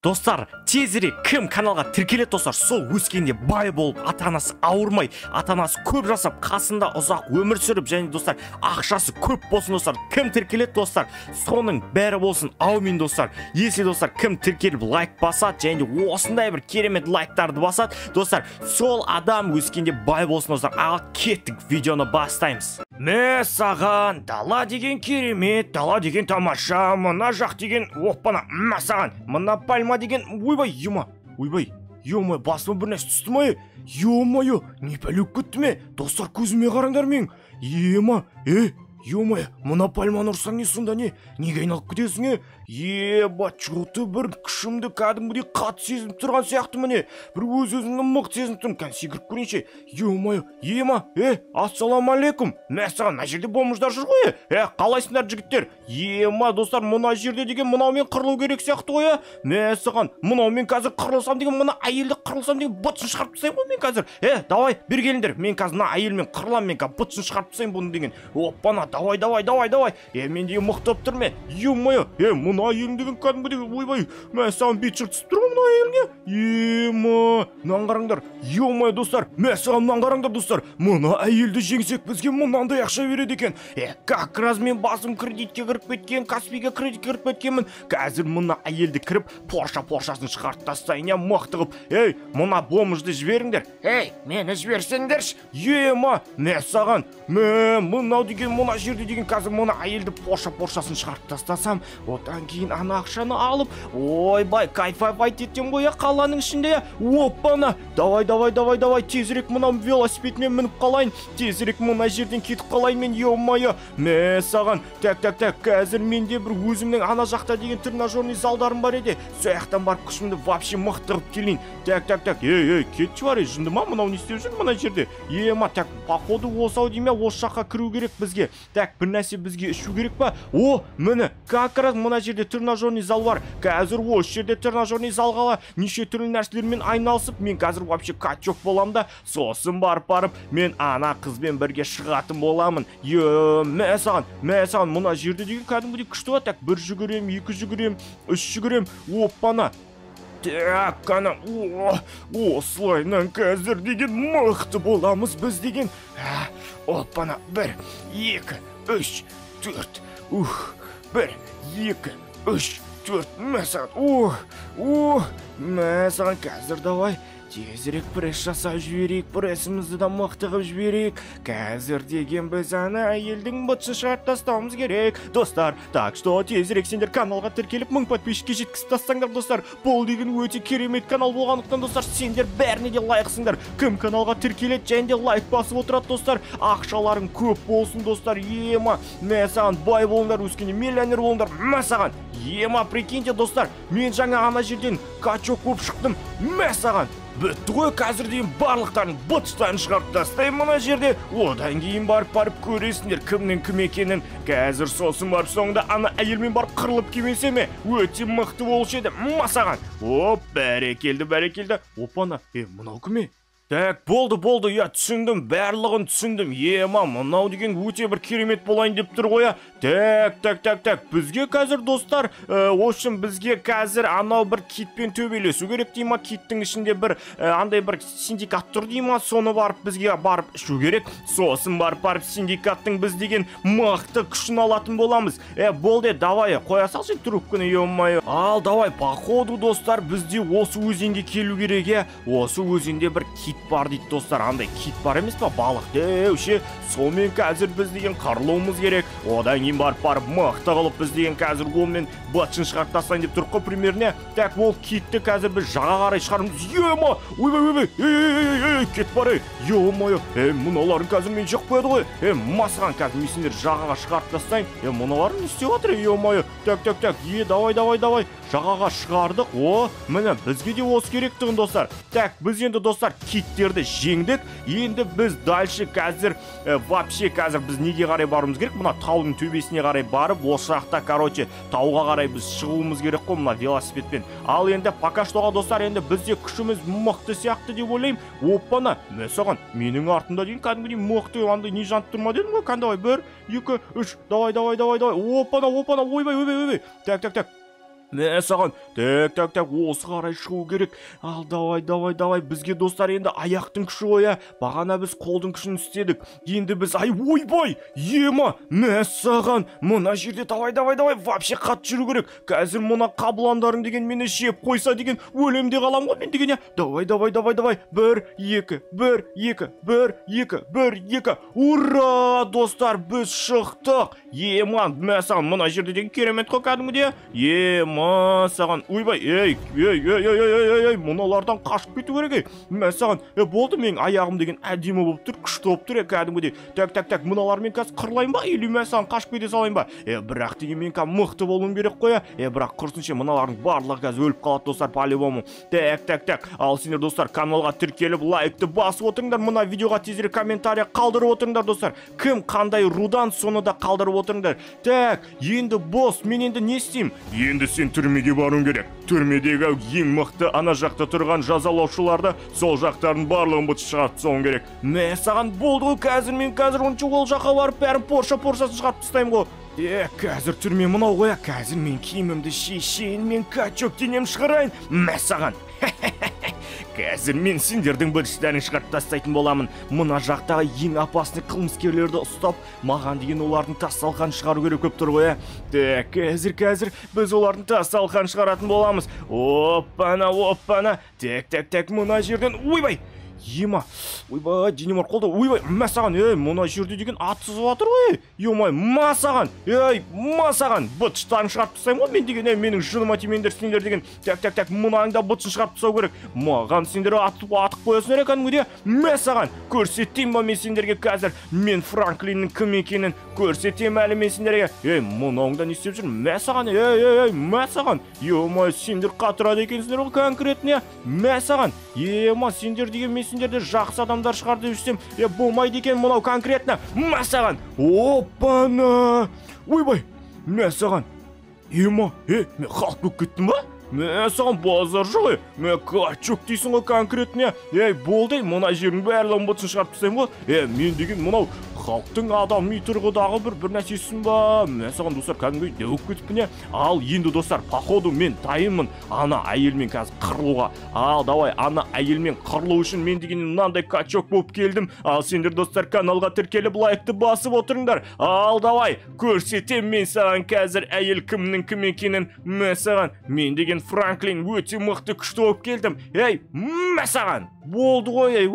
Достар, тезірек кім каналға тіркеледі достар, сол өскенде бай болып, ата-анасы ауырмай, ата-анасы көп жасап, қасында ұзақ өмір сүріп, және достар, ақшасы көп болсын достар. Кім тіркеледі достар, соның бәрі болсын. Аумин достар. Если достар кім тіркеліп лайк басады, және осындай бір керемет лайктарды басады, достар, сол адам өскенде бай болсын достар. Ал кеттік, видеоны бастаймыз. Мә саған, дала деген керемет, дала деген тамаша, мына жақ деген оппана, саған, мына пальма деген, ойбай, ема, басыма бір нәрсе түсті ма? Ема, не пәлек күтті ме? Достар, көзіме қараңдар мен. Ема, ема, мына пальманы ұрсаң не сонда не? Неге айналып кетесің? Еба, чоты бір күшімді кәдімгідей қатты сезініп тұрған сияқты міне. Бір өз-өзімді мықты сезініп тұрмын. Кән секіріп көрейінші. Ема, ассаламалейкум. Мә саған, мына жерде бомждар жүр ғой. Қалайсыңдар жігіттер? Ема, достар, мына жерде деген мынаумен қырылу керек сияқты ғой. Мә саған, мынаумен қазір қырылсам деген, мына әйелді қырылсам деген бытсын шығарып тастайын ғой мен қазір. Давай, бер келіңдер. Мен қазір мына әйелмен қырылам, мен қазір бытсын шығарып тастайын бұны деген. Оппана, давай. Мен деген мықты болып тұр ме? Мына әйелің деген кәдімгідей, ойбай, мә саған бет жыртысып тұр ғой мына әйеліңе. Ема, мынаны қараңдар. Ема, достар, мә саған мынаны қараңдар достар. Мына әйелді жеңсек бізге мынандай ақша береді екен. Как раз мен басым кредитке кіріп кеткен, Каспийге кредитке кіріп кеткенмін. Қазір мына әйелді кіріп, поршасын шығарып тастайын, мықты қылып. Мына бомжды жіберіңдер. Мені жіберсеңдерші. Ема, мә саған, мынау деген, мына жерде деген қазір мына әйелді поршасын шығарып тастасам, одан кейін ана ақшаны алып, ойбай, кайфай теттен ғой қаланың ішінде. Оппана, давай, тезірек мына велосипедмен мініп қалайын, тезірек мына жерден кетіп қалайын мен, ема, мә саған, так, қазір менде бір өзімнің ана жақта деген тренажерный залдарым бар еді, сояқтан барып күшімді вообще мықты қылып келейін. Так, кетші бар, жынды ма, мынау не істеп жүр мына жерде? Ема, так, походу осау дейме, осы жаққа кіру керек бізге. Так, бір нәрсе бізге ішу керек па? Міне, как раз мына жерде тренажерный зал бар. Қазір осы жерде тренажерный залға неше түрлі нәрселермен айналысып, мен қазір вообще качок болам да, сосын барып, мен ана қызбен бірге шығатын боламын. Мә саған, мына жерде деген кәдімгідей күшті бар. Так, 1 жүгірем, 2 жүгірем, 3 жүгірем. Оппана. Так, қана, осылайынан қазір деген мықты боламыз біз деген. Оппана, 1, 2, 3, 4, 1, 2, 3, 4, мә саған қазір давай. Тезірек пресс жасап жіберейік, прессімізді да мықты қып жіберейік. Қазір деген біз ана әйелдің бытсын шығарып тастауымыз керек. Достар, так что тезірек сендер каналға тіркеліп 1000 подписчикке жеткізіп тастаңдар достар. Бұл деген өте керемет канал болғандықтан достар, сендер бәріне де лайықсыңдар. Кім каналға тіркеледі және де лайк басып отырады достар. Ақшаларың көп болсын достар. Ема, мә саған бай болыңдар, өскенде миллионер болыңдар. Мә саған, ема, прикиньте достар, мен жаңа ана жерден качок болып шықтым. Мә саған, бітті ғой, қазір дейін барлықтарын бытыстарын шығарып тастаймын мына жерде. Одан кейін барып көресіңдер кімнің кім екенін. Қазір сосын барып соңында ана әйелмен барып қырылып келмесе ме, өте мықты болушы еді. Саған. Бәрекелді. Опана, мынау кім? Так, болды, түсіндім, барлығын түсіндім. Ема, мынау деген өте бір керемет болайын деп тұр ғой. Так, бізге қазір достар, үшін бізге қазір анау бір китпен төбелесу керек дейма, киттің ішінде бір андай бір синдикат тұр дейма, соны барып бізге барып ішу керек. Сосын барып синдикаттың біз деген мықты күшін алатын боламыз. Болды, давай, қоя салшы трубканы, ема. Ал, давай, походу достар, бізде осы өзенге келу керек. Осы өзенде бір кит бар дейді достар, андай кит бар емес па, балық деуші. Сонымен қазір біз деген қырылуымыз керек. Одан кейін барып мықты қылып біз деген қазір олмен бытсын шығарып тастайын деп тұрып қой примеріне. Так, ол китті қазір біз жаға қарай шығарымыз. Ема, ойбай, кет бар, ема, мұналарын қазір мен жақ қояды ғой. Масыған қазір мен сендер жағаға шығарып тастайын. Мұналарын не істеп жатыр, ема. Так, давай, жағаға шығардық. Міне, бізге де осы керектігін достар. Так, біз енді достар киттерді жеңдік. Енді біз дальше қазір вообще қазір біз неге қарай баруымыз керек? Мына таудың төбесіне қарай барып, осы жақта, тауға қарай біз шығуымыз керек қой мына велосипедпен. Ал енді пока штоға достар, енді бізде күшіміз мықты сияқты деп ойлаймын. Оппана, мә саған, менің артымда дейін кәдімгідей мықты, андай не жанып тұрма дедім ғой, қандай, 1, 2, 3, давай. Оппана, ойбай. Так. Мә саған, так, осы қарай шығу керек. Ал, давай, бізге достар енді аяқтың күші ғой, бағана біз қолдың күшін істедік. Енді біз, ойбай, ема, мә саған, мына жерде давай, вообще қатты жүру керек. Қазір мына қабыландарың деген мені жеп қойса деген өлемде қалам ғой мен деген, давай, 1, 2, ура, достар, біз шықтық. Ема, мә саған, мына жерде деген керемет қой кәдімгідей, ема саған, ойбай, ей, мұналардан қашып кету керек, мә саған, болды, менің аяғым деген әдемі болып тұр, күшті болып тұр, кәдімгідей. Так, мұналармен қазір қырлайын ба, или мә саған қашып кете салайын ба? Бірақ деген мен мықты болуым керек қой, бірақ құрсынше мұналардың барлығы қазір өліп қалады, достар, по-любому. Так, ал сендер достар, каналға тіркеліп, лайкты басып отырыңдар, мына видеоға тезірек комментария қалдырып отырыңдар, достар. Кім қандай рудан, соны да қалдырып отырыңдар. Так, енді босс, мен енді не істеймін? Енді сен түрмеге баруың керек. Түрмедегі ең мықты ана жақта тұрған жазалаушыларды сол жақтардың барлығын бұтып шығарып тастауың керек. Мә саған болды ғой, қазір онша ол жаққа барып бәрін поршасын шығарып тастаймын ғой. Қазір түрме мынау ғой, қазір мен киімімді шешейін, мен качок денем шығарайын. Мә саған. Қазір мен сендердің біріншілерін шығарып тастайтын боламын. Мына жақтағы ең опасный қылмыскерлерді ұстап, маған деген олардың тасталқан шығару керек көп тұр ғой. Қазір біз олардың тасталқан шығаратын боламыз. Оппана. Так, мына жерден, ойбай! Ема, ойбай, денем қолда, ойбай, мә саған, мына жерде деген ат сызып жатыр ғой, емай, ма саған, бұтыштарын шығарып тастаймын ғой, мен деген, менің жыныма тимеңдер сендер деген, так, мұнаңда бұтышын шығарып тастау керек, маған сендер атып қоясыңдар кәдімгідей, мә саған, көрсетейін ба мен сендерге қазір, мен Франклиннің кім екенін көрсетейін әлі мен сендерге, мұнаңда не істеп жүр, мә саған, мә саған, емай, сендер қатырады екенсіңдер ғой конкретне, мә саған, ема, сендер деген мен сендерді жақсы адамдар шығарды жүрсем, болмайды екен мынау конкретно, мә саған, оппана, ойбай, мә саған, ема, мен қалып көп кеттім ба? Мә саған базар жоқ, мә качок дейсің ғой конкретне, болды, мына жердің бәрлігін бұтсын шығарып тастаймын ғой, мен деген мынау халықтың адами тұрғыдағы бір нәрсесін ба, мә саған достар кәдімгі деуіп кетіппіне, ал енді достар, походу мен дайынмын ана әйелмен қазір қырылуға, ал давай ана әйелмен қырылу үшін мен деген мынандай качок болып келдім, ал сендер достар каналға тіркеліп лайкты басып отырыңдар, ал давай көрсетем мен саған қазір әйел кімнің кім екенін, мә саған, мен деген Франклин өте мықты күшті болып келдім, мә саған, болды ғой,